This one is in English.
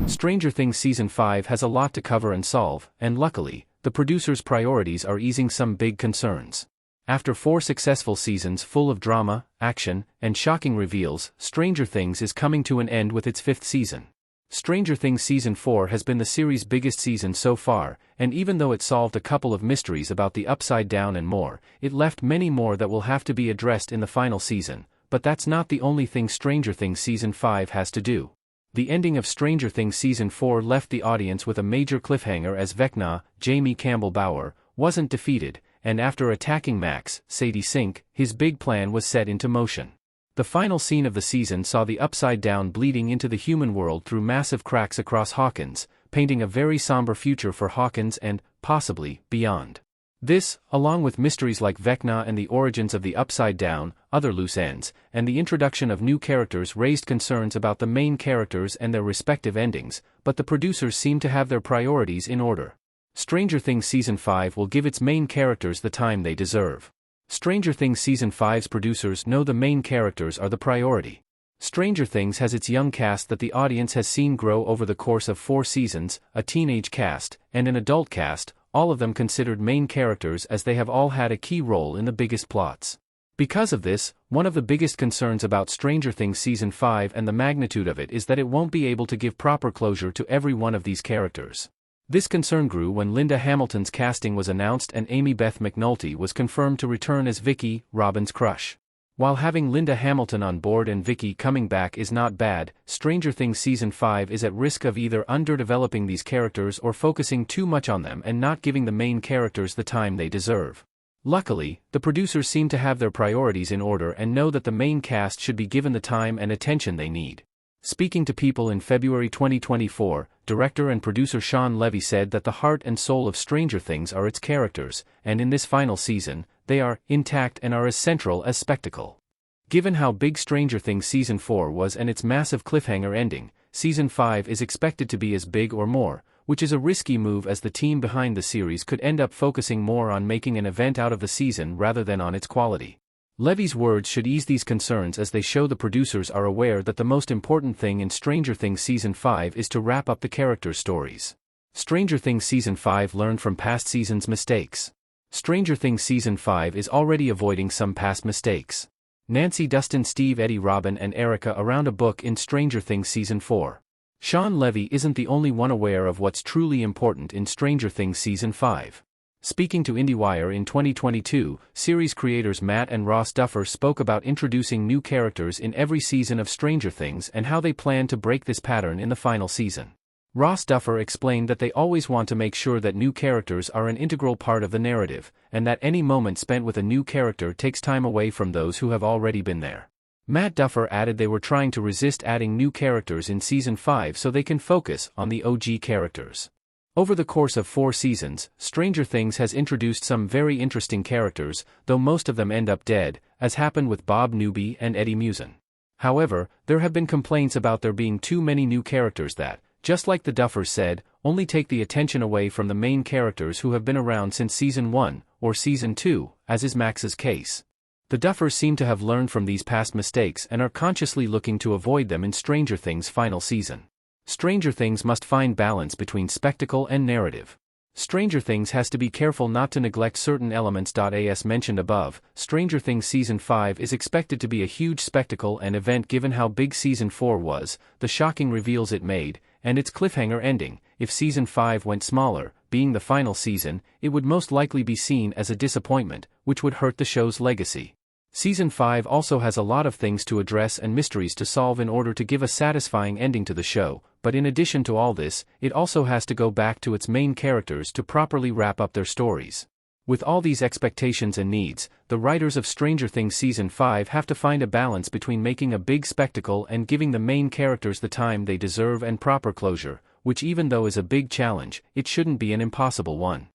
Stranger Things Season 5 has a lot to cover and solve, and luckily, the producers' priorities are easing some big concerns. After 4 successful seasons full of drama, action, and shocking reveals, Stranger Things is coming to an end with its 5th season. Stranger Things Season 4 has been the series' biggest season so far, and even though it solved a couple of mysteries about the Upside Down and more, it left many more that will have to be addressed in the final season. But that's not the only thing Stranger Things Season 5 has to do. The ending of Stranger Things Season 4 left the audience with a major cliffhanger as Vecna, Jamie Campbell Bower, wasn't defeated, and after attacking Max, Sadie Sink, his big plan was set into motion. The final scene of the season saw the Upside Down bleeding into the human world through massive cracks across Hawkins, painting a very somber future for Hawkins and, possibly, beyond. This, along with mysteries like Vecna and the origins of the Upside Down, other loose ends, and the introduction of new characters raised concerns about the main characters and their respective endings, but the producers seem to have their priorities in order. Stranger Things Season 5 will give its main characters the time they deserve. Stranger Things Season 5's producers know the main characters are the priority. Stranger Things has its young cast that the audience has seen grow over the course of 4 seasons, a teenage cast, and an adult cast, all of them considered main characters as they have all had a key role in the biggest plots. Because of this, one of the biggest concerns about Stranger Things Season 5 and the magnitude of it is that it won't be able to give proper closure to every one of these characters. This concern grew when Linda Hamilton's casting was announced and Amy Beth McNulty was confirmed to return as Vicky, Robin's crush. While having Linda Hamilton on board and Vicky coming back is not bad, Stranger Things Season 5 is at risk of either underdeveloping these characters or focusing too much on them and not giving the main characters the time they deserve. Luckily, the producers seem to have their priorities in order and know that the main cast should be given the time and attention they need. Speaking to People in February 2024, director and producer Sean Levy said that the heart and soul of Stranger Things are its characters, and in this final season, they are intact and are as central as spectacle. Given how big Stranger Things Season 4 was and its massive cliffhanger ending, Season 5 is expected to be as big or more, which is a risky move as the team behind the series could end up focusing more on making an event out of the season rather than on its quality. Levy's words should ease these concerns as they show the producers are aware that the most important thing in Stranger Things Season 5 is to wrap up the characters' stories. Stranger Things Season 5 learned from past seasons' mistakes. Stranger Things Season 5 is already avoiding some past mistakes. Nancy, Dustin, Steve, Eddie, Robin, and Erica around a book in Stranger Things Season 4. Sean Levy isn't the only one aware of what's truly important in Stranger Things Season 5. Speaking to IndieWire in 2022, series creators Matt and Ross Duffer spoke about introducing new characters in every season of Stranger Things and how they plan to break this pattern in the final season. Ross Duffer explained that they always want to make sure that new characters are an integral part of the narrative, and that any moment spent with a new character takes time away from those who have already been there. Matt Duffer added they were trying to resist adding new characters in Season 5 so they can focus on the OG characters. Over the course of 4 seasons, Stranger Things has introduced some very interesting characters, though most of them end up dead, as happened with Bob Newby and Eddie Musin. However, there have been complaints about there being too many new characters that, just like the Duffers said, only take the attention away from the main characters who have been around since Season 1, or Season 2, as is Max's case. The Duffers seem to have learned from these past mistakes and are consciously looking to avoid them in Stranger Things' final season. Stranger Things must find balance between spectacle and narrative. Stranger Things has to be careful not to neglect certain elements. As mentioned above, Stranger Things Season 5 is expected to be a huge spectacle and event given how big Season 4 was, the shocking reveals it made, and its cliffhanger ending. If Season 5 went smaller, being the final season, it would most likely be seen as a disappointment, which would hurt the show's legacy. Season 5 also has a lot of things to address and mysteries to solve in order to give a satisfying ending to the show, but in addition to all this, it also has to go back to its main characters to properly wrap up their stories. With all these expectations and needs, the writers of Stranger Things Season 5 have to find a balance between making a big spectacle and giving the main characters the time they deserve and proper closure, which even though is a big challenge, it shouldn't be an impossible one.